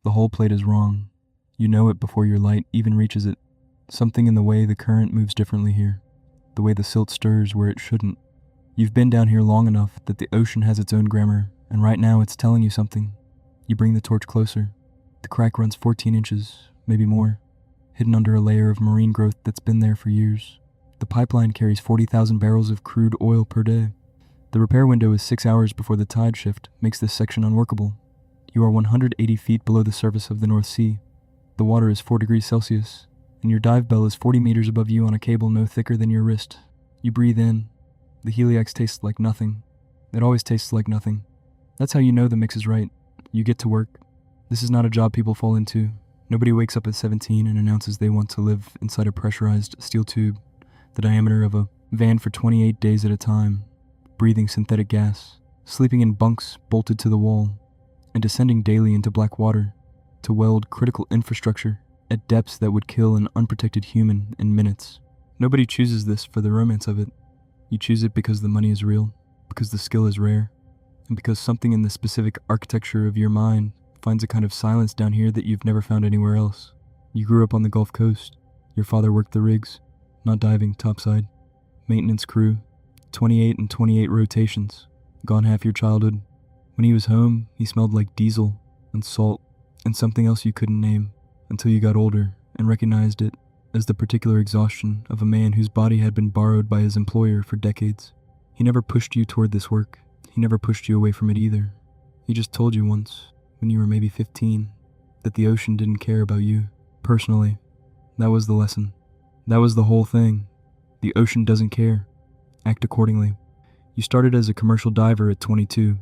The whole plate is wrong. You know it before your light even reaches it. Something in the way the current moves differently here. The way the silt stirs where it shouldn't. You've been down here long enough that the ocean has its own grammar, and right now it's telling you something. You bring the torch closer. The crack runs 14 inches, maybe more, hidden under a layer of marine growth that's been there for years. The pipeline carries 40,000 barrels of crude oil per day. The repair window is 6 hours before the tide shift makes this section unworkable. You are 180 feet below the surface of the North Sea. The water is 4 degrees Celsius, and your dive bell is 40 meters above you on a cable no thicker than your wrist. You breathe in. The Helix tastes like nothing. It always tastes like nothing. That's how you know the mix is right. You get to work. This is not a job people fall into. Nobody wakes up at 17 and announces they want to live inside a pressurized steel tube, the diameter of a van for 28 days at a time, breathing synthetic gas, sleeping in bunks bolted to the wall, and descending daily into black water to weld critical infrastructure at depths that would kill an unprotected human in minutes. Nobody chooses this for the romance of it. You choose it because the money is real, because the skill is rare, and because something in the specific architecture of your mind finds a kind of silence down here that you've never found anywhere else. You grew up on the Gulf Coast. Your father worked the rigs, not diving, topside. Maintenance crew, 28 and 28 rotations, gone half your childhood. When he was home, he smelled like diesel and salt and something else you couldn't name until you got older and recognized it as the particular exhaustion of a man whose body had been borrowed by his employer for decades. He never pushed you toward this work. He never pushed you away from it either. He just told you once, when you were maybe 15, that the ocean didn't care about you, personally. That was the lesson. That was the whole thing. The ocean doesn't care. Act accordingly. You started as a commercial diver at 22.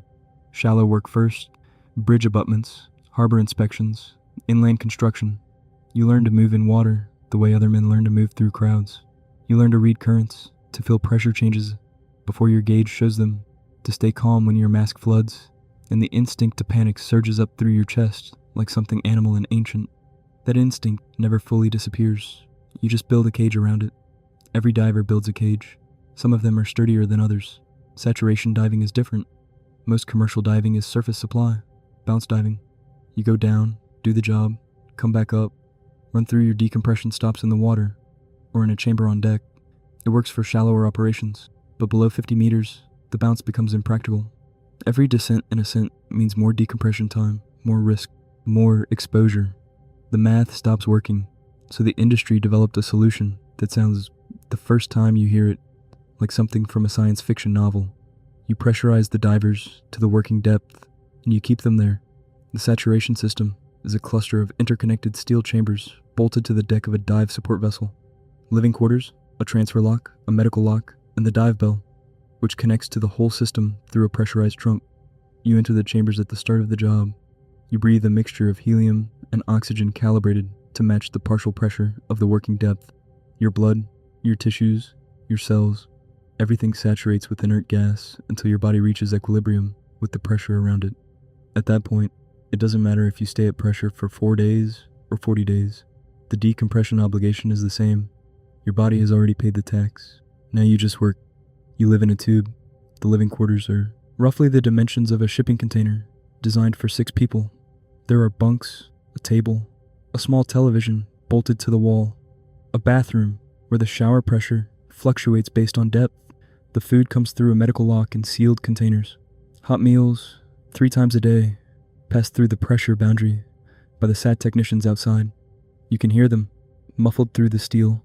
Shallow work first, bridge abutments, harbor inspections, inland construction. You learned to move in water the way other men learn to move through crowds. You learn to read currents, to feel pressure changes before your gauge shows them, to stay calm when your mask floods, and the instinct to panic surges up through your chest like something animal and ancient. That instinct never fully disappears. You just build a cage around it. Every diver builds a cage. Some of them are sturdier than others. Saturation diving is different. Most commercial diving is surface supply, bounce diving. You go down, do the job, come back up, run through your decompression stops in the water, or in a chamber on deck. It works for shallower operations, but below 50 meters, the bounce becomes impractical. Every descent and ascent means more decompression time, more risk, more exposure. The math stops working, so the industry developed a solution that sounds, the first time you hear it, like something from a science fiction novel. You pressurize the divers to the working depth, and you keep them there. The saturation system is a cluster of interconnected steel chambers bolted to the deck of a dive support vessel. Living quarters, a transfer lock, a medical lock, and the dive bell, which connects to the whole system through a pressurized trunk. You enter the chambers at the start of the job. You breathe a mixture of helium and oxygen calibrated to match the partial pressure of the working depth. Your blood, your tissues, your cells, everything saturates with inert gas until your body reaches equilibrium with the pressure around it. At that point, it doesn't matter if you stay at pressure for 4 days or 40 days. The decompression obligation is the same. Your body has already paid the tax. Now you just work. You live in a tube. The living quarters are roughly the dimensions of a shipping container, designed for 6 people. There are bunks, a table, a small television bolted to the wall, a bathroom where the shower pressure fluctuates based on depth. The food comes through a medical lock in sealed containers. Hot meals, 3 times a day, pass through the pressure boundary by the SAT technicians outside. You can hear them, muffled through the steel,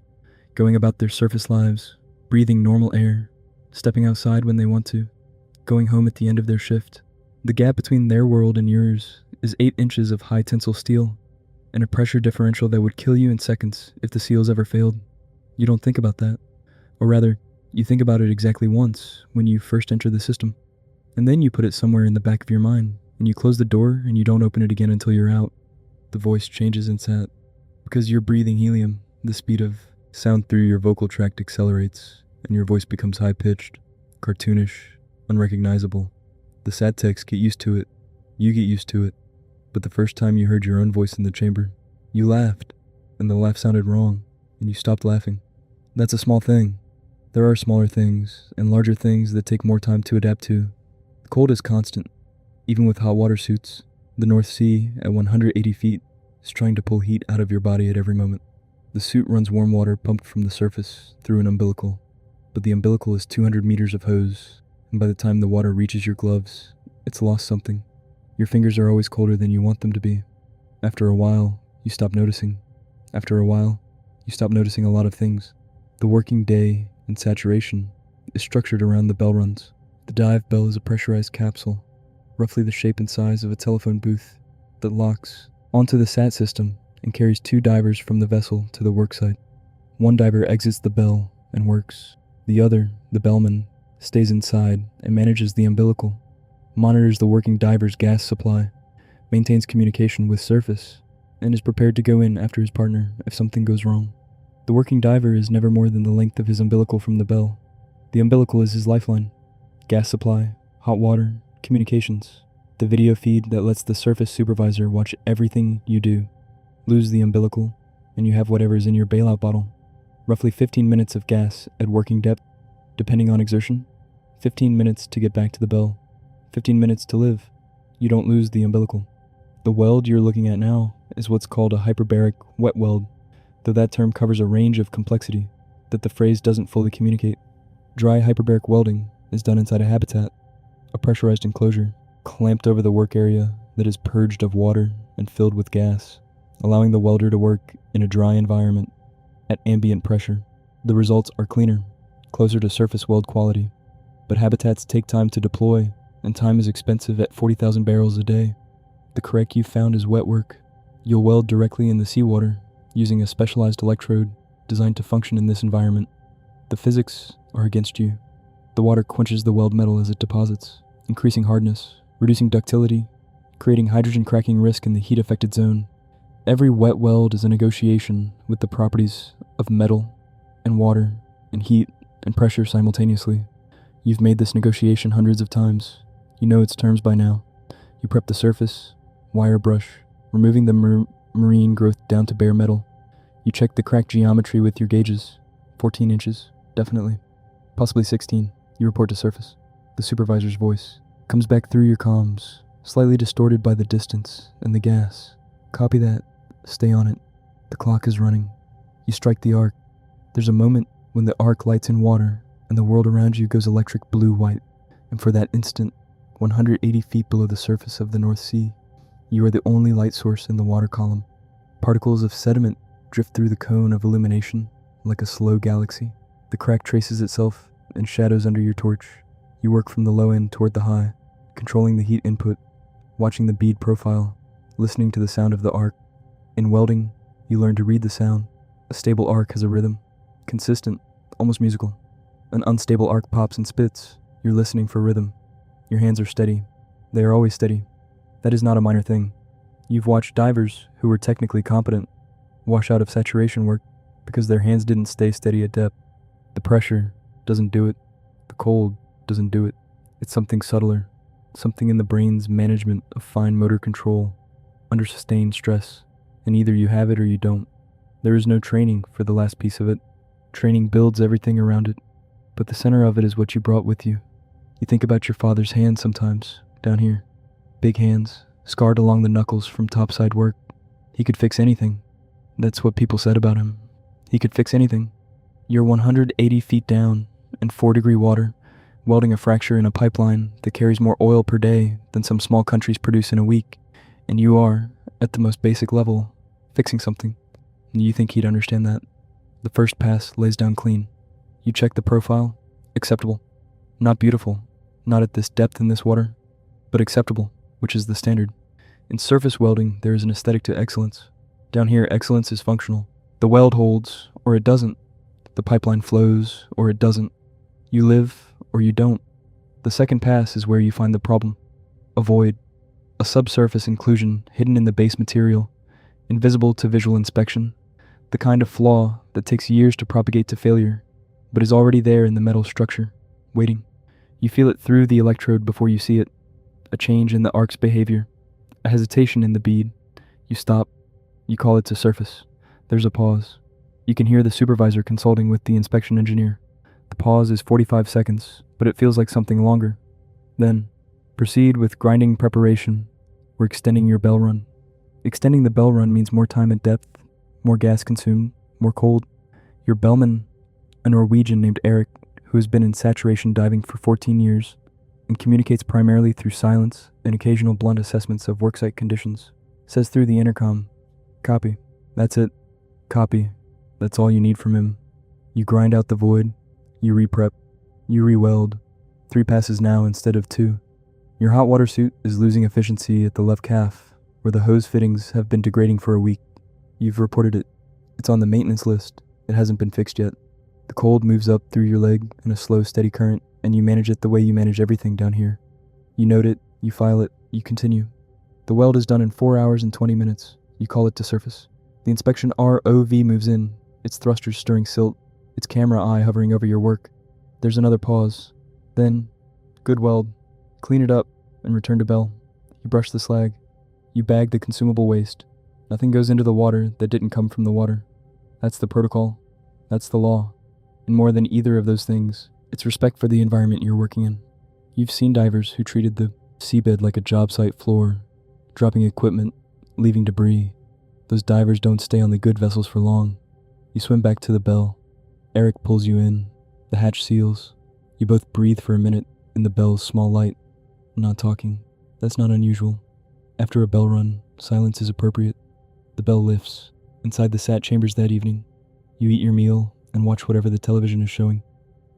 going about their surface lives, breathing normal air, stepping outside when they want to, going home at the end of their shift. The gap between their world and yours is 8 inches of high tensile steel and a pressure differential that would kill you in seconds if the seals ever failed. You don't think about that. Or rather, you think about it exactly once when you first enter the system. And then you put it somewhere in the back of your mind, and you close the door and you don't open it again until you're out. The voice changes in SAT. Because you're breathing helium, the speed of sound through your vocal tract accelerates, and your voice becomes high-pitched, cartoonish, unrecognizable. The SAT techs get used to it. You get used to it. But the first time you heard your own voice in the chamber, you laughed, and the laugh sounded wrong, and you stopped laughing. That's a small thing. There are smaller things, and larger things that take more time to adapt to. The cold is constant, even with hot water suits. The North Sea, at 180 feet, is trying to pull heat out of your body at every moment. The suit runs warm water pumped from the surface through an umbilical, but the umbilical is 200 meters of hose, and by the time the water reaches your gloves, it's lost something. Your fingers are always colder than you want them to be. After a while, you stop noticing. After a while, you stop noticing a lot of things. The working day and saturation is structured around the bell runs. The dive bell is a pressurized capsule, roughly the shape and size of a telephone booth, that locks onto the sat system and carries 2 divers from the vessel to the worksite. One diver exits the bell and works. The other, the bellman, stays inside and manages the umbilical, monitors the working diver's gas supply, maintains communication with surface, and is prepared to go in after his partner if something goes wrong. The working diver is never more than the length of his umbilical from the bell. The umbilical is his lifeline. Gas supply, hot water, communications, the video feed that lets the surface supervisor watch everything you do. Lose the umbilical, and you have whatever is in your bailout bottle. Roughly 15 minutes of gas at working depth, depending on exertion. 15 minutes to get back to the bell. 15 minutes to live. You don't lose the umbilical. The weld you're looking at now is what's called a hyperbaric wet weld, though that term covers a range of complexity that the phrase doesn't fully communicate. Dry hyperbaric welding is done inside a habitat, a pressurized enclosure, clamped over the work area that is purged of water and filled with gas, allowing the welder to work in a dry environment at ambient pressure. The results are cleaner, closer to surface weld quality, but habitats take time to deploy, and time is expensive at 40,000 barrels a day. The correct you found is wet work. You'll weld directly in the seawater using a specialized electrode designed to function in this environment. The physics are against you. The water quenches the weld metal as it deposits, increasing hardness, reducing ductility, creating hydrogen cracking risk in the heat-affected zone. Every wet weld is a negotiation with the properties of metal and water and heat and pressure simultaneously. You've made this negotiation hundreds of times. You know its terms by now. You prep the surface, wire brush, removing the marine growth down to bare metal. You check the crack geometry with your gauges. 14 inches, definitely. Possibly 16. You report to surface. The supervisor's voice comes back through your comms, slightly distorted by the distance and the gas. Copy that. Stay on it. The clock is running. You strike the arc. There's a moment when the arc lights in water and the world around you goes electric blue-white. And for that instant, 180 feet below the surface of the North Sea, you are the only light source in the water column. Particles of sediment drift through the cone of illumination like a slow galaxy. The crack traces itself in shadows under your torch. You work from the low end toward the high, controlling the heat input, watching the bead profile, listening to the sound of the arc. In welding, you learn to read the sound. A stable arc has a rhythm, consistent, almost musical. An unstable arc pops and spits. You're listening for rhythm. Your hands are steady. They are always steady. That is not a minor thing. You've watched divers who were technically competent wash out of saturation work because their hands didn't stay steady at depth. The pressure doesn't do it. The cold doesn't do it. It's something subtler, something in the brain's management of fine motor control under sustained stress, and either you have it or you don't. There is no training for the last piece of it. Training builds everything around it, but the center of it is what you brought with you. You think about your father's hands sometimes, down here. Big hands, scarred along the knuckles from topside work. He could fix anything. That's what people said about him. He could fix anything. You're 180 feet down in 4-degree water, welding a fracture in a pipeline that carries more oil per day than some small countries produce in a week, and you are, at the most basic level, fixing something. And you think he'd understand that. The first pass lays down clean. You check the profile. Acceptable. Not beautiful. Not at this depth in this water. But acceptable, which is the standard. In surface welding, there is an aesthetic to excellence. Down here, excellence is functional. The weld holds, or it doesn't. The pipeline flows, or it doesn't. You live, or you don't. The second pass is where you find the problem. A void. A subsurface inclusion hidden in the base material, invisible to visual inspection. The kind of flaw that takes years to propagate to failure, but is already there in the metal structure, waiting. You feel it through the electrode before you see it. A change in the arc's behavior. A hesitation in the bead. You stop. You call it to surface. There's a pause. You can hear the supervisor consulting with the inspection engineer. The pause is 45 seconds, but it feels like something longer. Then, proceed with grinding preparation, We're extending your bell run. Extending the bell run means more time at depth, more gas consumed, more cold. Your bellman, a Norwegian named Eric, who has been in saturation diving for 14 years and communicates primarily through silence and occasional blunt assessments of worksite conditions, says through the intercom, "Copy. That's it. Copy." That's all you need from him. You grind out the void, you reprep, you re-weld. 3 passes now instead of 2. Your hot water suit is losing efficiency at the left calf, where the hose fittings have been degrading for a week. You've reported it. It's on the maintenance list. It hasn't been fixed yet. The cold moves up through your leg in a slow, steady current, and you manage it the way you manage everything down here. You note it, you file it, you continue. The weld is done in 4 hours and 20 minutes. You call it to surface. The inspection ROV moves in, its thrusters stirring silt, its camera eye hovering over your work. There's another pause. Then, good weld. Clean it up and return to bell. You brush the slag. You bag the consumable waste. Nothing goes into the water that didn't come from the water. That's the protocol. That's the law. And more than either of those things, it's respect for the environment you're working in. You've seen divers who treated the seabed like a job site floor, dropping equipment, leaving debris. Those divers don't stay on the good vessels for long. You swim back to the bell. Eric pulls you in. The hatch seals. You both breathe for a minute in the bell's small light. Not talking. That's not unusual. After a bell run, silence is appropriate. The bell lifts. Inside the sat chambers that evening, you eat your meal and watch whatever the television is showing.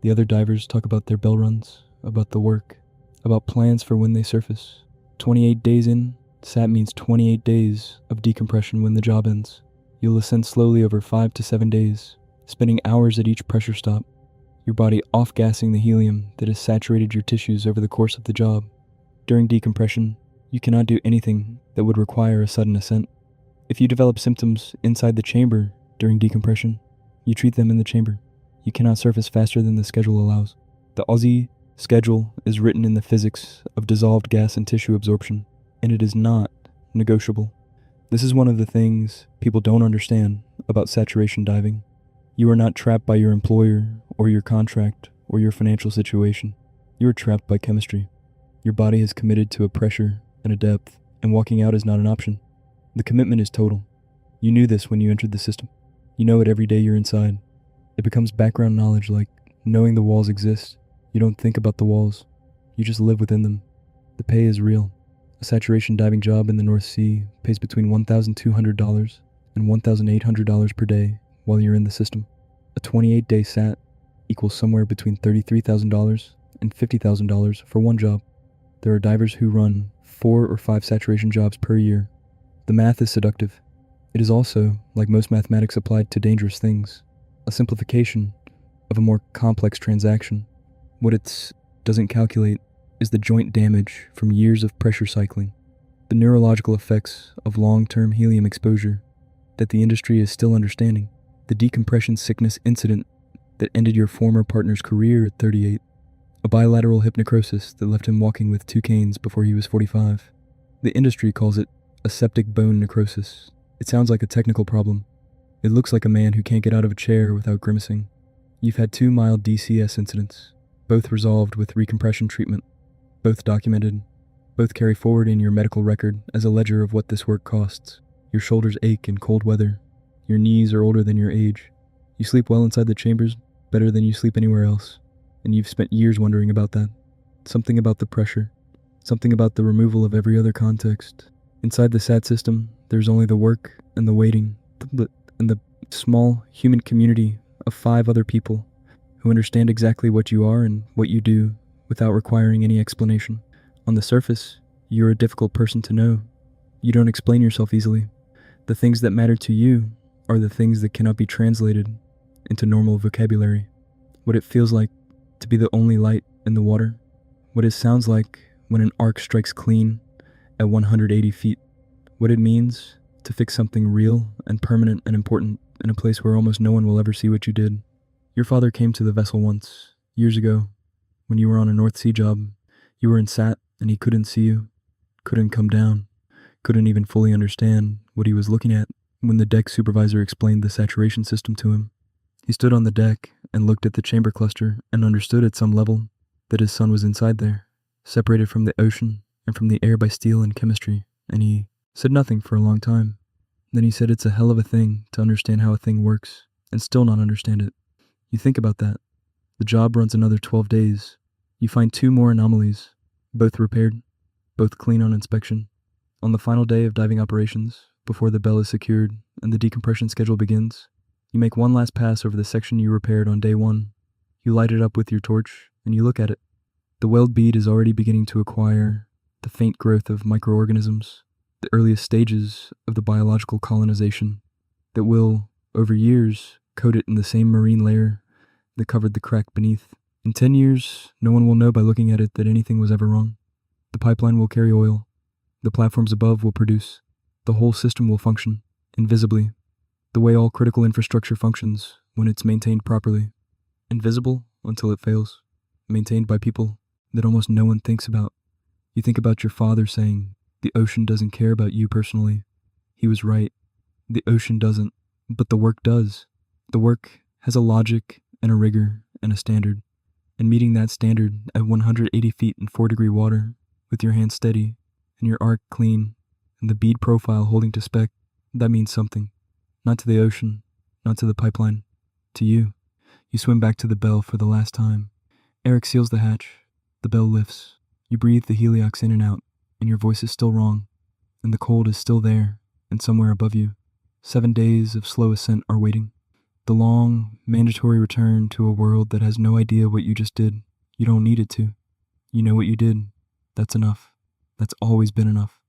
The other divers talk about their bell runs, about the work, about plans for when they surface. 28 days in, sat means 28 days of decompression when the job ends. You'll ascend slowly over 5 to 7 days, spending hours at each pressure stop, your body off-gassing the helium that has saturated your tissues over the course of the job. During decompression, you cannot do anything that would require a sudden ascent. If you develop symptoms inside the chamber during decompression, you treat them in the chamber. You cannot surface faster than the schedule allows. The Aussie schedule is written in the physics of dissolved gas and tissue absorption, and it is not negotiable. This is one of the things people don't understand about saturation diving. You are not trapped by your employer or your contract or your financial situation. You are trapped by chemistry. Your body is committed to a pressure and a depth, and walking out is not an option. The commitment is total. You knew this when you entered the system. You know it every day you're inside. It becomes background knowledge, like knowing the walls exist. You don't think about the walls. You just live within them. The pay is real. A saturation diving job in the North Sea pays between $1,200 and $1,800 per day while you're in the system. A 28-day sat equals somewhere between $33,000 and $50,000 for one job. There are divers who run 4 or 5 saturation jobs per year. The math is seductive. It is also, like most mathematics applied to dangerous things, a simplification of a more complex transaction. What it doesn't calculate is the joint damage from years of pressure cycling, the neurological effects of long-term helium exposure that the industry is still understanding, the decompression sickness incident that ended your former partner's career at 38, a bilateral hip necrosis that left him walking with 2 canes before he was 45. The industry calls it a septic bone necrosis. It sounds like a technical problem. It looks like a man who can't get out of a chair without grimacing. You've had 2 mild DCS incidents, both resolved with recompression treatment, both documented, both carry forward in your medical record as a ledger of what this work costs. Your shoulders ache in cold weather. Your knees are older than your age. You sleep well inside the chambers, better than you sleep anywhere else. And you've spent years wondering about that. Something about the pressure. Something about the removal of every other context. Inside the SAT system, there's only the work and the waiting, and the small human community of 5 other people who understand exactly what you are and what you do without requiring any explanation. On the surface, you're a difficult person to know. You don't explain yourself easily. The things that matter to you are the things that cannot be translated into normal vocabulary. What it feels like to be the only light in the water. What it sounds like when an arc strikes clean at 180 feet. What it means to fix something real and permanent and important in a place where almost no one will ever see what you did. Your father came to the vessel once, years ago, when you were on a North Sea job. You were in SAT and he couldn't see you, couldn't come down, couldn't even fully understand what he was looking at when the deck supervisor explained the saturation system to him. He stood on the deck and looked at the chamber cluster and understood at some level that his son was inside there, separated from the ocean and from the air by steel and chemistry. and he said nothing for a long time. Then he said it's a hell of a thing to understand how a thing works and still not understand it. You think about that. The job runs another 12 days. You find 2 more anomalies, both repaired, both clean on inspection. On the final day of diving operations, before the bell is secured and the decompression schedule begins, you make one last pass over the section you repaired on day 1. You light it up with your torch and you look at it. The weld bead is already beginning to acquire the faint growth of microorganisms, the earliest stages of the biological colonization that will, over years, coat it in the same marine layer that covered the crack beneath. In 10 years, no one will know by looking at it that anything was ever wrong. The pipeline will carry oil. The platforms above will produce. The whole system will function, invisibly, the way all critical infrastructure functions when it's maintained properly. Invisible until it fails. Maintained by people that almost no one thinks about. You think about your father saying, the ocean doesn't care about you personally. He was right. The ocean doesn't, but the work does. The work has a logic and a rigor and a standard. And meeting that standard at 180 feet in 4-degree water, with your hands steady and your arc clean and the bead profile holding to spec, that means something. Not to the ocean, not to the pipeline, to you. You swim back to the bell for the last time. Eric seals the hatch. The bell lifts. You breathe the heliox in and out, and your voice is still wrong, and the cold is still there and somewhere above you. 7 days of slow ascent are waiting. The long, mandatory return to a world that has no idea what you just did. You don't need it to. You know what you did. That's enough. That's always been enough.